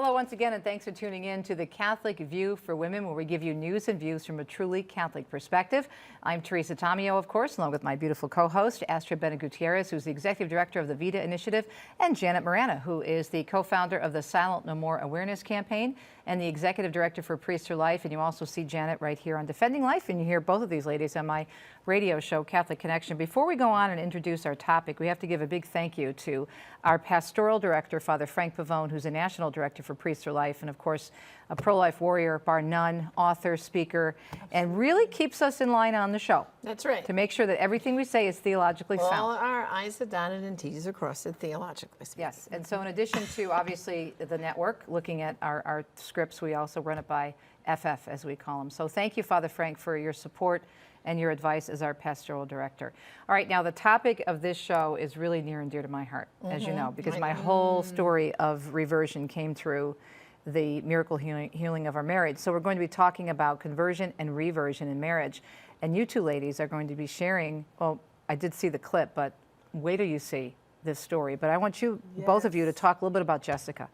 Hello once again, and thanks for tuning in to the Catholic View for Women, where we give you news and views from a truly Catholic perspective. I'm Teresa Tomeo, of course, along with my beautiful co-host, Astrid Bennett-Gutierrez, who's the Executive Director of the VITA Initiative, and Janet Marana, who is the co-founder of the Silent No More Awareness Campaign and the Executive Director for Priests for Life. And you also see Janet right here on Defending Life, and you hear both of these ladies on my radio show, Catholic Connection. Before we go on and introduce our topic, we have to give a big thank you to our Pastoral Director, Father Frank Pavone, who's a National Director for Priests for Life, and of course, a pro-life warrior, bar none, author, speaker, and really keeps us in line on the show. That's right. To make sure that everything we say is theologically sound. All our I's are dotted and T's are crossed theologically speaking. Yes, and so in addition to, obviously, the network, looking at our scripts, we also run it by FF, as we call them. So thank you, Father Frank, for your support and your advice as our pastoral director. All right, now the topic of this show is really near and dear to my heart, as you know, because my whole story of reversion came through the miracle healing of our marriage. So we're going to be talking about conversion and reversion in marriage. And you two ladies are going to be sharing, well, I did see the clip, but wait till you see this story. But I want you, both of you, to talk a little bit about Jessica.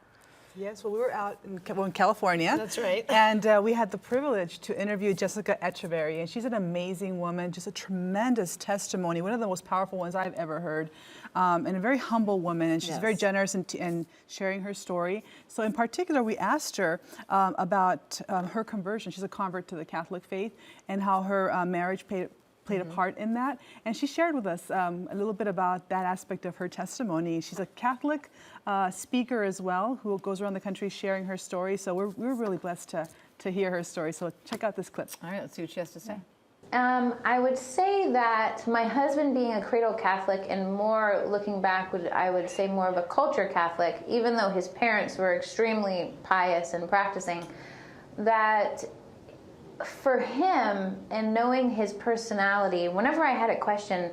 Yes, well, we were out in California. That's right. And we had the privilege to interview Jessica Echeverry, and she's an amazing woman, just a tremendous testimony, one of the most powerful ones I've ever heard, and a very humble woman, and she's very generous in sharing her story. So in particular, we asked her about her conversion. She's a convert to the Catholic faith, and how her marriage played a part in that. And she shared with us a little bit about that aspect of her testimony. She's a Catholic speaker as well, who goes around the country sharing her story. So we're really blessed to hear her story. So check out this clip. All right, let's see what she has to say. I would say that my husband being a cradle Catholic, and more looking back, I would say more of a culture Catholic, even though his parents were extremely pious and practicing, that for him, and knowing his personality, whenever I had a question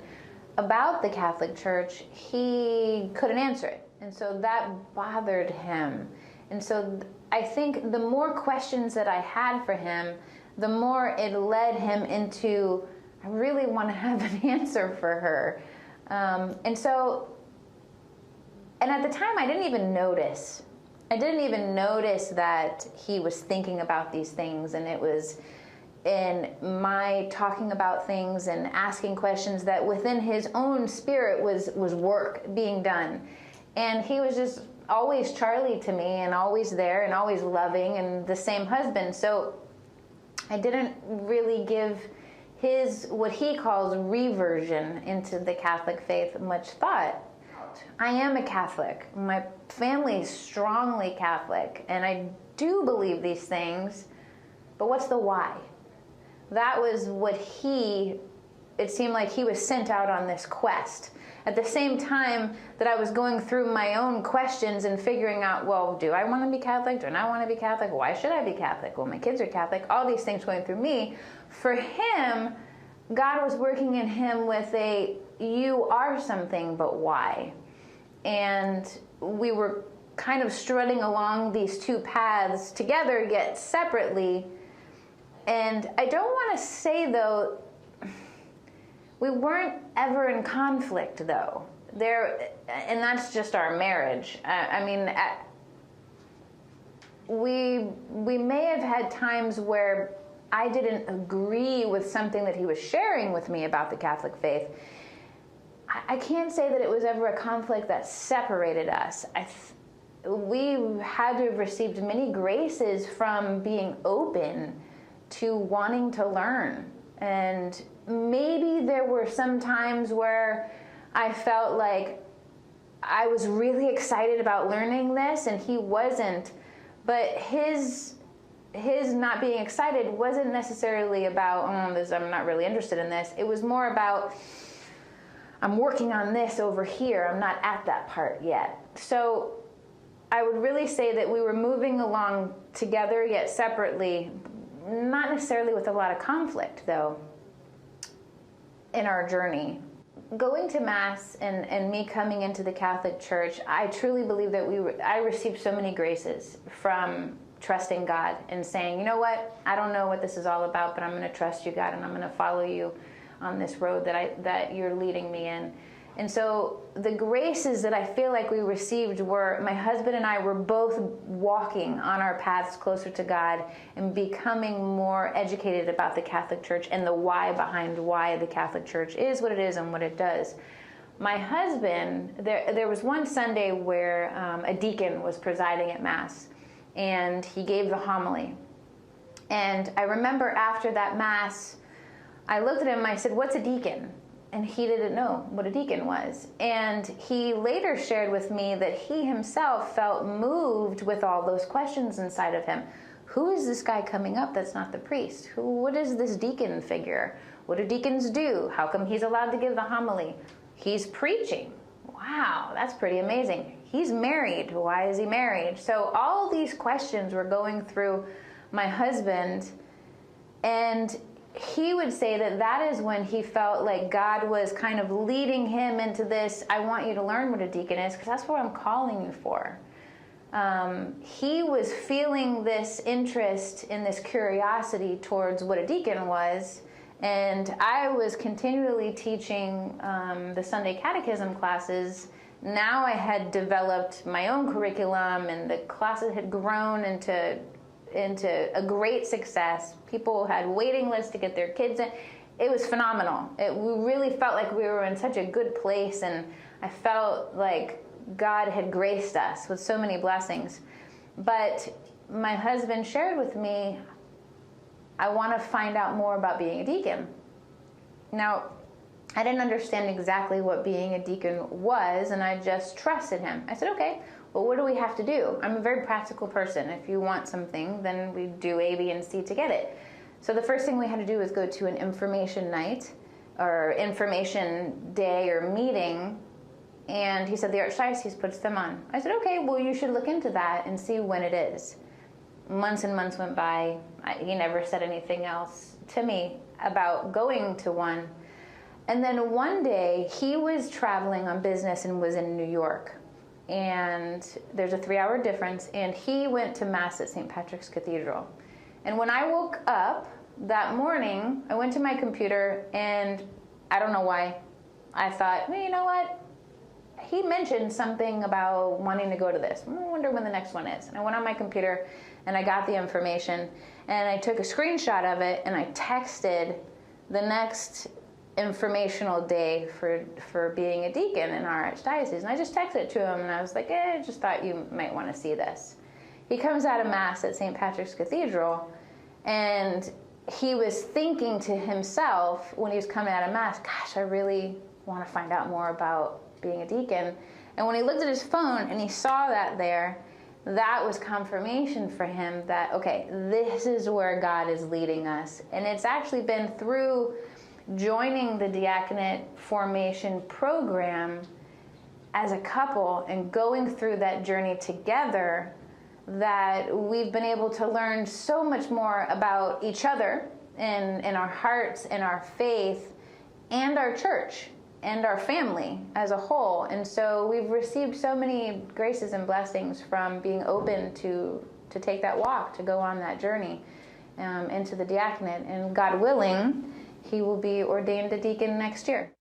about the Catholic Church, he couldn't answer it. And so that bothered him. And so I think the more questions that I had for him, the more it led him into, I really want to have an answer for her. And at the time, I didn't even notice. I didn't even notice that he was thinking about these things, and it was in my talking about things and asking questions that within his own spirit was work being done. And he was just always Charlie to me, and always there and always loving, and the same husband. So I didn't really give his, what he calls reversion into the Catholic faith, much thought. I am a Catholic. My family is strongly Catholic, and I do believe these things, but what's the why? That was what it seemed like he was sent out on this quest. At the same time that I was going through my own questions and figuring out, well, do I want to be Catholic? Do I not want to be Catholic? Why should I be Catholic? Well, my kids are Catholic. All these things going through me. For him, God was working in him with you are something, but why? And we were kind of strutting along these two paths together, yet separately. And I don't want to say, though, we weren't ever in conflict, though. And that's just our marriage. I mean, we may have had times where I didn't agree with something that he was sharing with me about the Catholic faith. I can't say that it was ever a conflict that separated us. We had to have received many graces from being open to wanting to learn. And maybe there were some times where I felt like I was really excited about learning this and he wasn't. But his not being excited wasn't necessarily about, I'm not really interested in this. It was more about, I'm working on this over here. I'm not at that part yet. So I would really say that we were moving along together yet separately, not necessarily with a lot of conflict, though, in our journey. Going to Mass and me coming into the Catholic Church, I truly believe that I received so many graces from trusting God and saying, you know what, I don't know what this is all about, but I'm going to trust you, God, and I'm going to follow you on this road that you're leading me in. And so the graces that I feel like we received were, my husband and I were both walking on our paths closer to God and becoming more educated about the Catholic Church and the why behind why the Catholic Church is what it is and what it does. My husband, there was one Sunday where a deacon was presiding at Mass, and he gave the homily. And I remember after that Mass, I looked at him and I said, "What's a deacon?" And he didn't know what a deacon was. And he later shared with me that he himself felt moved with all those questions inside of him. Who is this guy coming up that's not the priest? What is this deacon figure? What do deacons do? How come he's allowed to give the homily? He's preaching. Wow, that's pretty amazing. He's married. Why is he married? So all these questions were going through my husband, and he would say that that is when he felt like God was kind of leading him into this, I want you to learn what a deacon is, because that's what I'm calling you for. He was feeling this interest in this curiosity towards what a deacon was, and I was continually teaching the Sunday catechism classes. Now I had developed my own curriculum, and the classes had grown into a great success. People had waiting lists to get their kids in. It was phenomenal. We really felt like we were in such a good place, and I felt like God had graced us with so many blessings. But my husband shared with me, I want to find out more about being a deacon. Now, I didn't understand exactly what being a deacon was, and I just trusted him. I said, okay, well, what do we have to do? I'm a very practical person. If you want something, then we do A, B, and C to get it. So the first thing we had to do was go to an information night or information day or meeting, and he said the Archdiocese puts them on. I said, okay, well, you should look into that and see when it is. Months and months went by. He never said anything else to me about going to one. And then one day, he was traveling on business and was in New York. And there's a 3-hour difference, and he went to Mass at St. Patrick's Cathedral. And when I woke up that morning, I went to my computer, and I don't know why, I thought, well, you know what? He mentioned something about wanting to go to this. I wonder when the next one is. And I went on my computer, and I got the information, and I took a screenshot of it, and I texted the next informational day for being a deacon in our Archdiocese. And I just texted it to him, and I was like, I just thought you might want to see this. He comes out of Mass at St. Patrick's Cathedral, and he was thinking to himself when he was coming out of Mass, gosh, I really want to find out more about being a deacon. And when he looked at his phone and he saw that there, that was confirmation for him that, okay, this is where God is leading us. And it's actually been through joining the diaconate formation program as a couple and going through that journey together that we've been able to learn so much more about each other and our hearts and our faith and our church and our family as a whole. And so we've received so many graces and blessings from being open to take that walk, to go on that journey into the diaconate. And God willing, he will be ordained a deacon next year.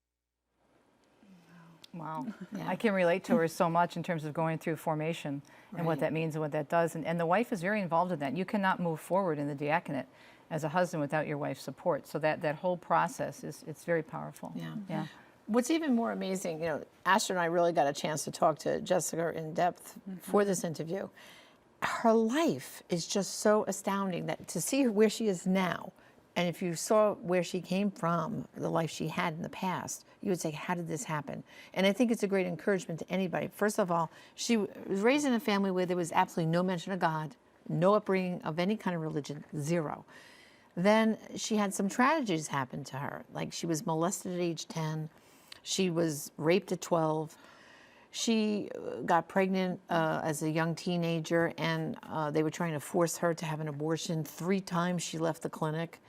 Wow. Yeah. I can relate to her so much in terms of going through formation and what that means and what that does. And the wife is very involved in that. You cannot move forward in the diaconate as a husband without your wife's support. So that whole process it's very powerful. Yeah. What's even more amazing, Asher and I really got a chance to talk to Jessica in depth for this interview. Her life is just so astounding that to see where she is now, and if you saw where she came from, the life she had in the past, you would say, how did this happen? And I think it's a great encouragement to anybody. First of all, she was raised in a family where there was absolutely no mention of God, no upbringing of any kind of religion, zero. Then she had some tragedies happen to her. Like she was molested at age 10. She was raped at 12. She got pregnant as a young teenager, and they were trying to force her to have an abortion. 3 times she left the clinic.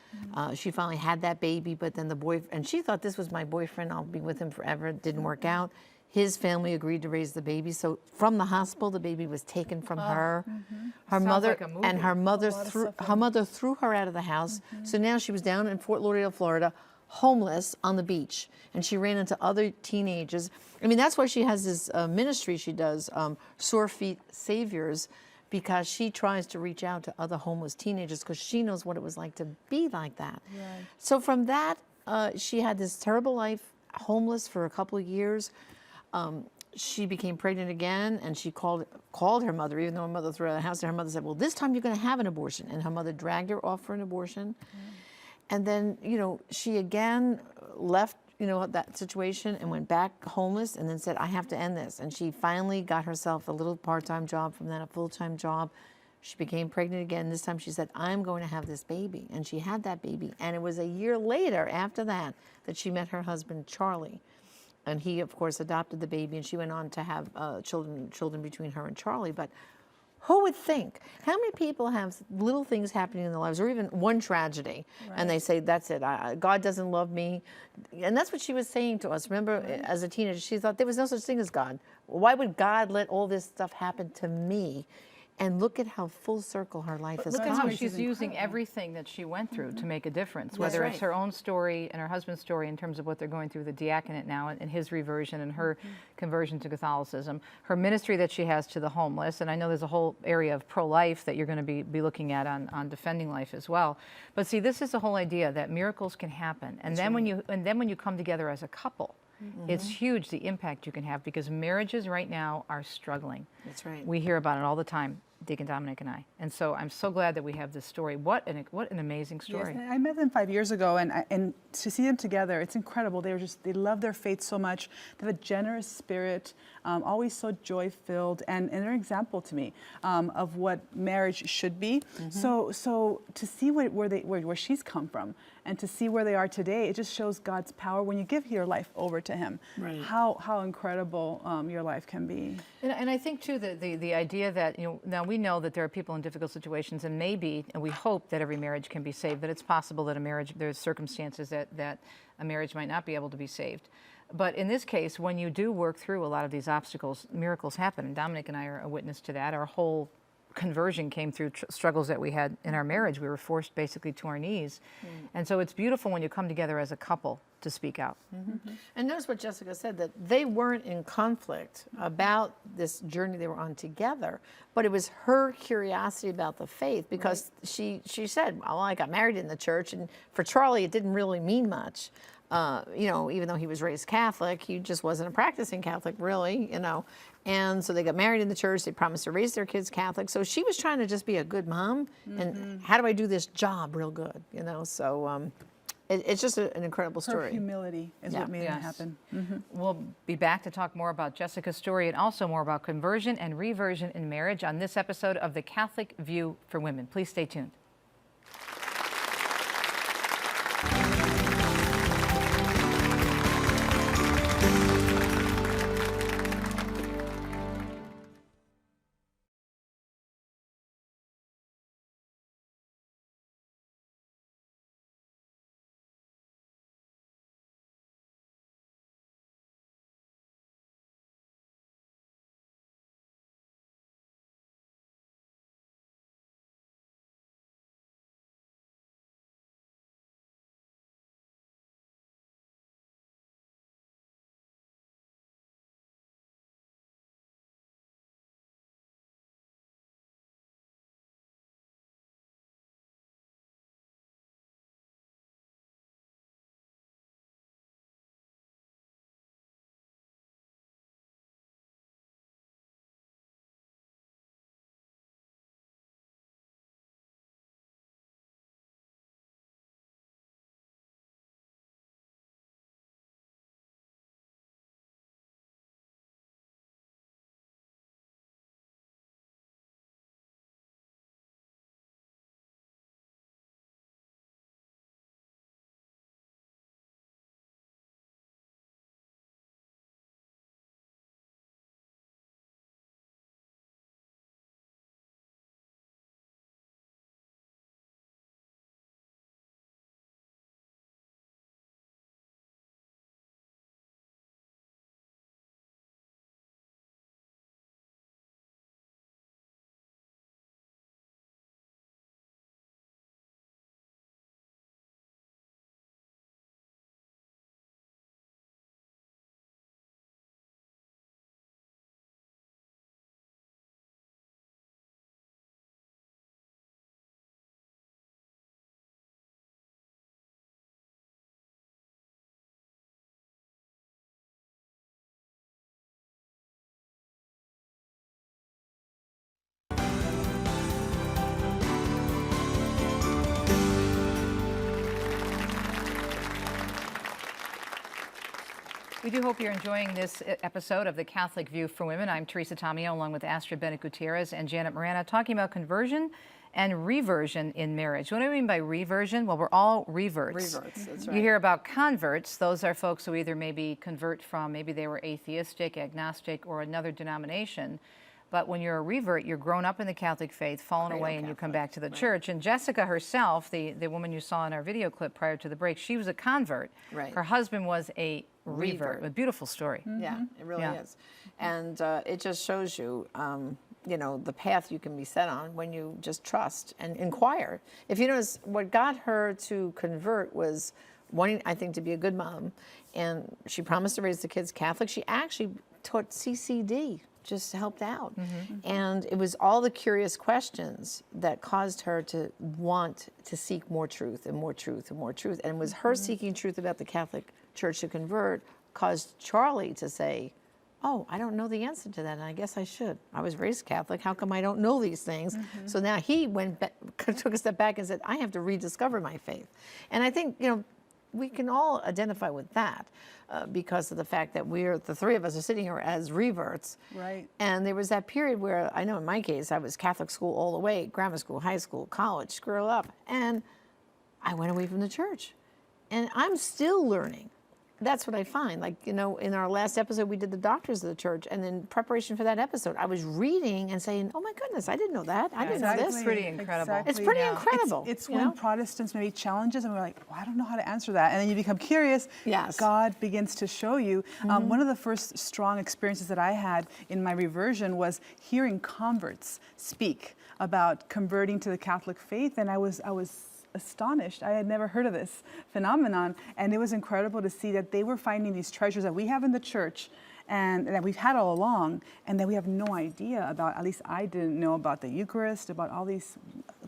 She finally had that baby, but then the boyfriend, and she thought this was my boyfriend, I'll be with him forever. It didn't work out. His family agreed to raise the baby. So from the hospital, the baby was taken from her. Her Sounds mother like a movie. and her mother threw her out of the house. So now she was down in Fort Lauderdale, Florida, homeless on the beach, and she ran into other teenagers. I mean, that's why she has this ministry she does, Sore Feet Saviors, because she tries to reach out to other homeless teenagers because she knows what it was like to be like that. Right. So from that, she had this terrible life, homeless for a couple of years. She became pregnant again, and she called her mother, even though her mother threw her out of the house. And her mother said, "Well, this time you're going to have an abortion." And her mother dragged her off for an abortion. And then, she again left, that situation and went back homeless, and then said, "I have to end this." And she finally got herself a little part-time job, from that a full-time job. She became pregnant again. This time she said, "I'm going to have this baby." And she had that baby. And it was a year later after that that she met her husband, Charlie. And he, of course, adopted the baby, and she went on to have children between her and Charlie. But who would think? How many people have little things happening in their lives, or even one tragedy, and they say, "That's it, God doesn't love me." And that's what she was saying to us. Remember, as a teenager, she thought there was no such thing as God. Why would God let all this stuff happen to me? And look at how full circle her life has Look at come. how she's using everything that she went through to make a difference, whether right. it's her own story and her husband's story in terms of what they're going through, the diaconate now, and his reversion and her conversion to Catholicism, her ministry that she has to the homeless, and I know there's a whole area of pro-life that you're going to be looking at on defending life as well. But see, this is the whole idea that miracles can happen, and then when you come together as a couple, it's huge the impact you can have, because marriages right now are struggling. That's right. We hear about it all the time, Deacon Dominic and I. And so I'm so glad that we have this story. What an amazing story. Yes, I met them 5 years ago, and to see them together, it's incredible. They love their faith so much. They have a generous spirit, always so joy-filled, and they're an example to me of what marriage should be. So to see where she's come from, and to see where they are today, it just shows God's power when you give your life over to Him. Right. How incredible your life can be. And I think too that the idea that, now we know that there are people in difficult situations, and maybe, and we hope that every marriage can be saved, but it's possible that there's circumstances that a marriage might not be able to be saved. But in this case, when you do work through a lot of these obstacles, miracles happen. And Dominic and I are a witness to that. Our whole conversion came through struggles that we had in our marriage. We were forced basically to our knees. And so it's beautiful when you come together as a couple to speak out. And notice what Jessica said, that they weren't in conflict about this journey they were on together, but it was her curiosity about the faith, because she said, "Well, I got married in the church," and for Charlie it didn't really mean much. Even though he was raised Catholic, he just wasn't a practicing Catholic, really, And so they got married in the church. They promised to raise their kids Catholic. So she was trying to just be a good mom. And how do I do this job real good, So it's just an incredible story. Her humility is what made it happen. We'll be back to talk more about Jessica's story and also more about conversion and reversion in marriage on this episode of The Catholic View for Women. Please stay tuned. We do hope you're enjoying this episode of The Catholic View for Women. I'm Teresa Tomeo, along with Astrid Bennett-Gutierrez and Janet Morana, talking about conversion and reversion in marriage. What do I mean by reversion? Well, we're all reverts. Reverts, that's right. You hear about converts. Those are folks who either maybe convert from, maybe they were atheistic, agnostic, or another denomination. But when you're a revert, you're grown up in the Catholic faith, fallen away, and you come back to the church. And Jessica herself, the woman you saw in our video clip prior to the break, she was a convert. Right. Her husband was a revert. A beautiful story. Yeah, it really Yeah. is. And it just shows you, you know, the path you can be set on when you just trust and inquire. If you notice, what got her to convert was wanting, I think, to be a good mom. And she promised to raise the kids Catholic. She actually taught CCD, just helped out. And it was all the curious questions that caused her to want to seek more truth and more truth and more truth. And it was her seeking truth about the Catholic Church to convert caused Charlie to say, oh, I don't know the answer to that, and I guess I should. I was raised Catholic. How come I don't know these things? So now he went back, took a step back and said, I have to rediscover my faith. And I think, you know, we can all identify with that because of the fact that the three of us are sitting here as reverts. Right. And there was that period where, I know in my case, I was Catholic school all the way, grammar school, high school, college, screw up. And I went away from the church. And I'm still learning. That's what I find. Like, you know, in our last episode, we did the doctors of the church. And in preparation for that episode, I was reading and saying, oh my goodness, I didn't know that. I didn't know this. It's pretty incredible. It's pretty incredible. It's you when know? Protestants maybe challenges and we're like, well, I don't know how to answer that. And then you become curious. Yes. God begins to show you. One of the first strong experiences that I had in my reversion was hearing converts speak about converting to the Catholic faith. And I was astonished. I had never heard of this phenomenon. And it was incredible to see that they were finding these treasures that we have in the church and that we've had all along, and that we have no idea about. At least I didn't know about the Eucharist, about all these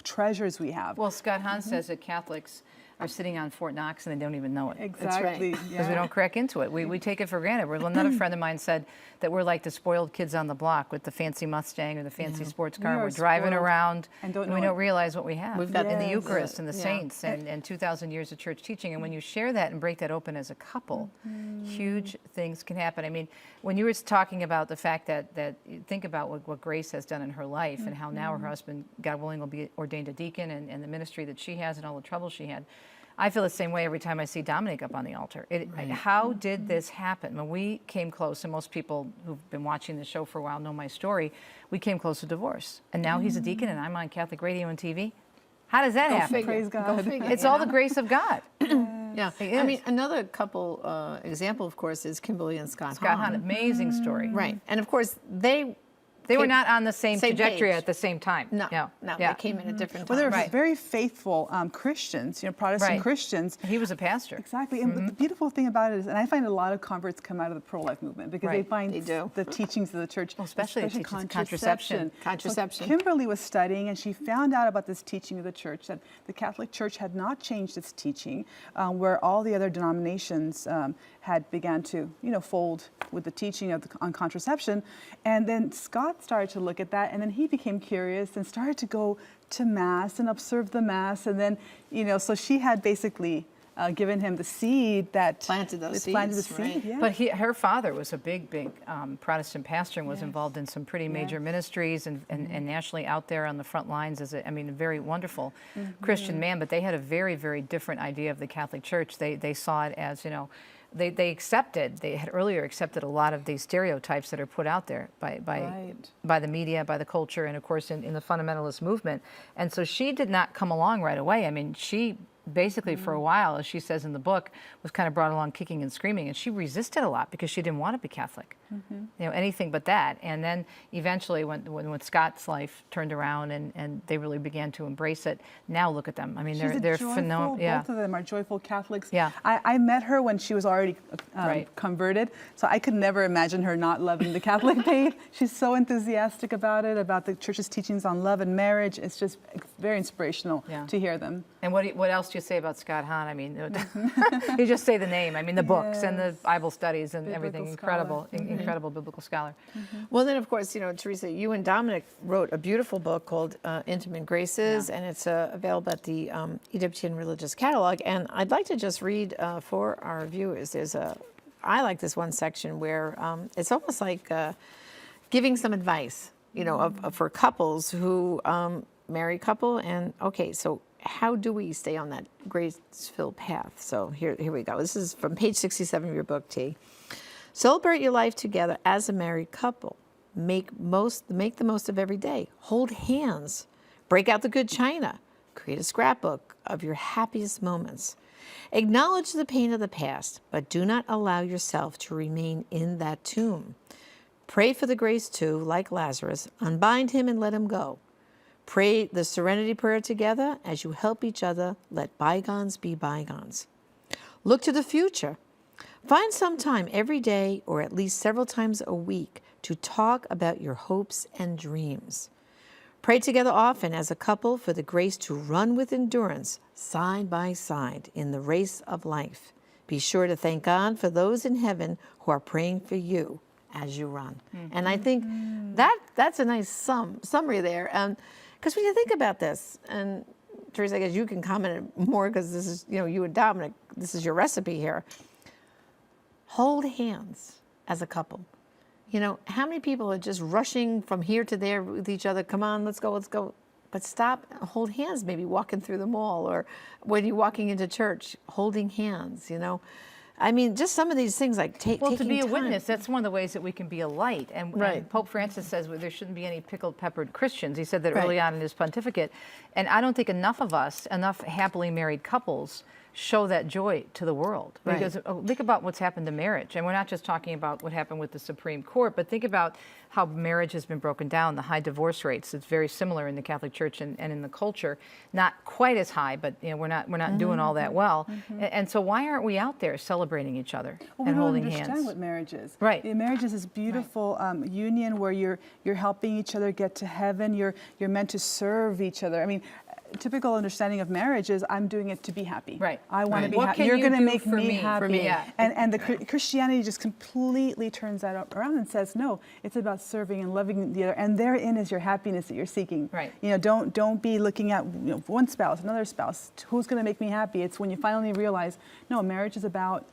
treasures we have. Well, Scott Hahn says that Catholics are sitting on Fort Knox and they don't even know it. Exactly. Because we don't crack into it. We take it for granted. Another friend of mine said that we're like the spoiled kids on the block with the fancy Mustang or the fancy sports car. We are We're driving spoiled around and don't we know don't it. realize what we have We've got in the Yes. Eucharist and the Yeah. saints and 2,000 years of church teaching. And when you share that and break that open as a couple, huge things can happen. I mean, when you were talking about the fact that think about what Grace has done in her life and how now her husband, God willing, will be ordained a deacon and the ministry that she has and all the trouble she had. I feel the same way every time I see Dominic up on the altar. How did this happen? When we came close, and most people who've been watching the show for a while know my story, we came close to divorce. And now he's a deacon and I'm on Catholic radio and TV. How does that happen? Figure. Praise Go God. figure, It's you all know? the grace of God. Yeah, It I is. mean, another couple example, of course, is Kimberly and Scott Scott Hahn. Hahn, amazing story. Right, and of course, they They were came- not on the same trajectory page. at the same time. No, Yeah. no, Yeah. they came in at different Well, times. they're Right. very faithful Christians, you know, Protestant Right. Christians. And he was a pastor. Exactly. And the beautiful thing about it is, and I find a lot of converts come out of the pro-life movement because they Right. find They do. the teachings of the church, especially the teachings of contraception. Contraception. So Kimberly was studying and she found out about this teaching of the church, that the Catholic Church had not changed its teaching, where all the other denominations had began to, you know, fold with the teaching of on contraception. And then Scott started to look at that, and then he became curious and started to go to Mass and observe the Mass. And then, you know, so she had basically given him the seed that Planted those planted the seeds, right. seed. Yeah. But her father was a big Protestant pastor and was involved in some pretty major ministries and nationally out there on the front lines as a very wonderful Christian man. But they had a very, very different idea of the Catholic Church. They saw it as, you know, they had earlier accepted a lot of these stereotypes that are put out there by the media, by the culture, and of course in the fundamentalist movement. And so she did not come along right away. I mean, she basically for a while, as she says in the book, was kind of brought along kicking and screaming, and she resisted a lot because she didn't want to be Catholic, you know, anything but that. And then eventually when Scott's life turned around and they really began to embrace it, now look at them. I mean, they're phenomenal. Yeah. Both of them are joyful Catholics. Yeah. I met her when she was already Right. converted, so I could never imagine her not loving the Catholic faith. She's so enthusiastic about it, about the church's teachings on love and marriage. It's just very inspirational to hear them. And what else do you say about Scott Hahn? I mean, you just say the name. I mean, the books and the Bible studies and everything. Biblical Incredible, incredible biblical scholar. Well, then, of course, you know, Teresa, you and Dominic wrote a beautiful book called Intimate Graces, and it's available at the EWTN Religious Catalog. And I'd like to just read for our viewers. There's a I like this one section where it's almost like giving some advice, you know, for couples who married couple. And okay, so how do we stay on that grace-filled path? So here we go. This is from page 67 of your book, T. Celebrate your life together as a married couple. Make the most of every day. Hold hands. Break out the good china. Create a scrapbook of your happiest moments. Acknowledge the pain of the past, but do not allow yourself to remain in that tomb. Pray for the grace to, like Lazarus, unbind him and let him go. Pray the serenity prayer together as you help each other. Let bygones be bygones. Look to the future. Find some time every day or at least several times a week to talk about your hopes and dreams. Pray together often as a couple for the grace to run with endurance side by side in the race of life. Be sure to thank God for those in heaven who are praying for you as you run. And I think that's a nice summary there. Because when you think about this, and Teresa, I guess you can comment more because this is, you know, you and Dominic, this is your recipe here. Hold hands as a couple. You know, how many people are just rushing from here to there with each other? Come on, let's go, let's go. But stop, hold hands, maybe walking through the mall or when you're walking into church, holding hands, you know. I mean, just some of these things like taking to be a time. witness, that's one of the ways that we can be a light. And Pope Francis says there shouldn't be any pickled peppered Christians. He said that early on in his pontificate. And I don't think enough of us, enough happily married couples, show that joy to the world. Because think about what's happened to marriage. And we're not just talking about what happened with the Supreme Court, but think about how marriage has been broken down, the high divorce rates. It's very similar in the Catholic Church and in the culture. Not quite as high, but you know, we're not doing all that well. And so why aren't we out there celebrating each other and holding hands? We don't understand what marriage is. Right. Marriage is this beautiful union where you're helping each other get to heaven. You're meant to serve each other. I mean, typical understanding of marriage is I'm doing it to be happy. Right. I want to be What happy. can You're you going to do make for me me? happy. For me, yeah. And the Christianity just completely turns that around and says, no, it's about serving and loving the other. And therein is your happiness that you're seeking. Right. You know, don't be looking at one spouse, another spouse. Who's going to make me happy? It's when you finally realize, no, marriage is about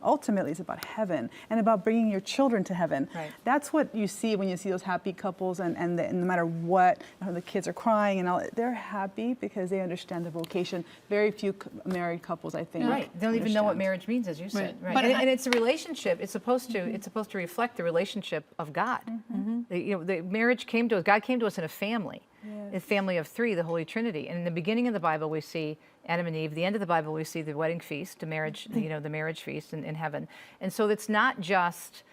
ultimately it's about heaven and about bringing your children to heaven. Right. That's what you see when you see those happy couples and no matter what, the kids are crying and all, they're happy because they understand the vocation. Very few married couples, I think. Right. They don't even know what marriage means, as you said. Right. And it's a relationship. It's supposed to reflect the relationship of God. The marriage came to us. God came to us in a family. A family of three, the Holy Trinity. And in the beginning of the Bible, we see Adam and Eve. The end of the Bible, we see the wedding feast, the marriage, the marriage feast in heaven. And so it's not just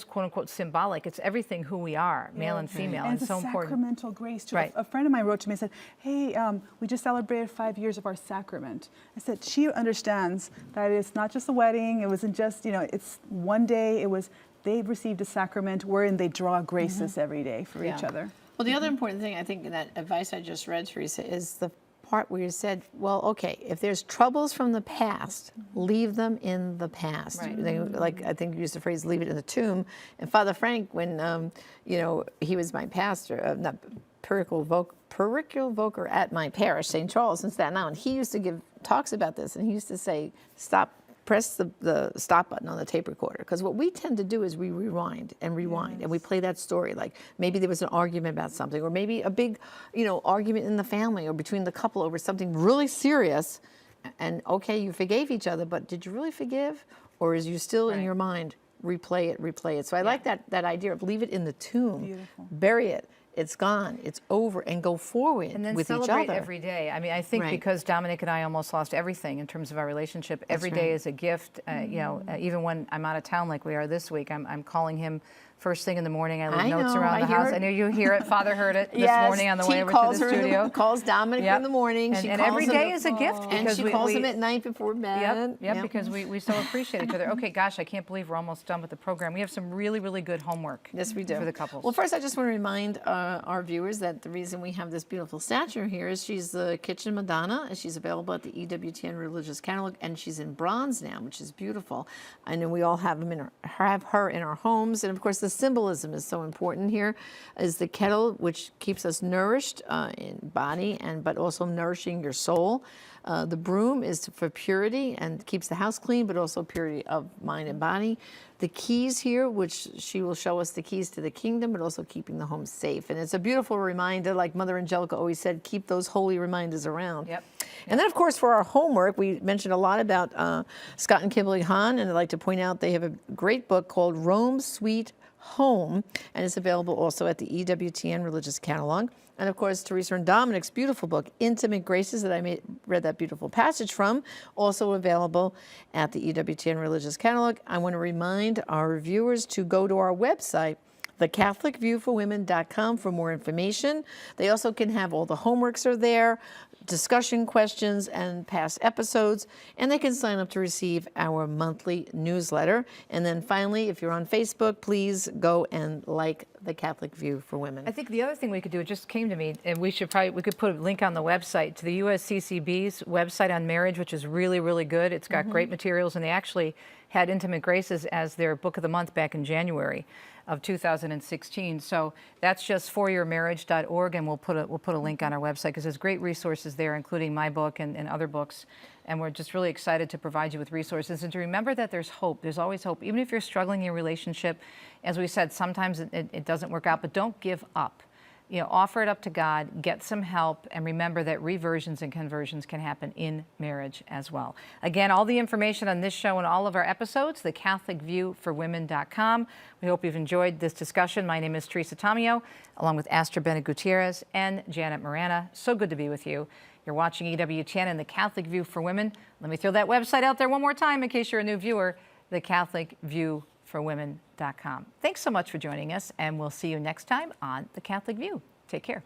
quote unquote symbolic. It's everything who we are, male and female. And it's so a important. Sacramental grace too. Right. A friend of mine wrote to me and said, hey, we just celebrated 5 years of our sacrament. I said, she understands that it's not just a wedding. It wasn't just, it's one day. It was, they've received a sacrament wherein they draw graces every day for each other. Well, the other important thing I think in that advice I just read, Teresa, is the part where you said, well, okay, if there's troubles from the past, leave them in the past. Right. Like I think you used the phrase, leave it in the tomb. And Father Frank, when he was my pastor, not parochial voker at my parish, St. Charles in Staten Island, he used to give talks about this, and he used to say, press the stop button on the tape recorder, because what we tend to do is we rewind and we play that story. Like maybe there was an argument about something, or maybe a big, argument in the family or between the couple over something really serious. And okay, you forgave each other, but did you really forgive, or is you still in your mind replay it? So I like that idea of leave it in the tomb, bury it. It's gone. It's over, and go forward and then with each other. celebrate every day. I mean, I think because Dominic and I almost lost everything in terms of our relationship. Every day is a gift. Even when I'm out of town, like we are this week, I'm calling him first thing in the morning. I leave notes around the house. I know you hear it. Father heard it this morning on the way over to the studio. Calls Dominic in the morning. And every day is a gift. And she calls him at night before bed. Yep, because we so appreciate each other. Okay, gosh, I can't believe we're almost done with the program. We have some really, really good homework. Yes, we do. For the couples. Well, first, I just want to remind our viewers that the reason we have this beautiful statue here is she's the Kitchen Madonna, and she's available at the EWTN Religious Catalog, and she's in bronze now, which is beautiful. I know we all have her in our homes, and of course, the symbolism is so important here. Is the kettle, which keeps us nourished in body, but also nourishing your soul. The broom is for purity and keeps the house clean, but also purity of mind and body. The keys here, which she will show us the keys to the kingdom, but also keeping the home safe. And it's a beautiful reminder, like Mother Angelica always said, keep those holy reminders around. Yep. And then, of course, for our homework, we mentioned a lot about Scott and Kimberly Hahn, and I'd like to point out they have a great book called Rome Sweet Home, and it's available also at the EWTN Religious Catalog. And of course, Teresa and Dominic's beautiful book, Intimate Graces, that I read that beautiful passage from, also available at the EWTN Religious Catalog. I want to remind our viewers to go to our website, thecatholicviewforwomen.com, for more information. They also can have all the homeworks are there, discussion questions, and past episodes, and they can sign up to receive our monthly newsletter. And then finally, if you're on Facebook, please go and like The Catholic View for Women. I think the other thing we could do, it just came to me, and we could put a link on the website to the USCCB's website on marriage, which is really, really good. It's got great materials, and they actually had Intimate Graces as their book of the month back in January of 2016. So that's just foryourmarriage.org, and we'll put a link on our website because there's great resources there, including my book and other books. And we're just really excited to provide you with resources and to remember that there's hope. There's always hope. Even if you're struggling in your relationship, as we said, sometimes it doesn't work out, but don't give up. You know, offer it up to God, get some help, and remember that reversions and conversions can happen in marriage as well. Again, all the information on this show and all of our episodes, thecatholicviewforwomen.com. We hope you've enjoyed this discussion. My name is Teresa Tomeo, along with Astra Bennett Gutierrez and Janet Morana. So good to be with you. You're watching EWTN and The Catholic View for Women. Let me throw that website out there one more time in case you're a new viewer, thecatholicviewforwomen.com. Thanks so much for joining us, and we'll see you next time on The Catholic View. Take care.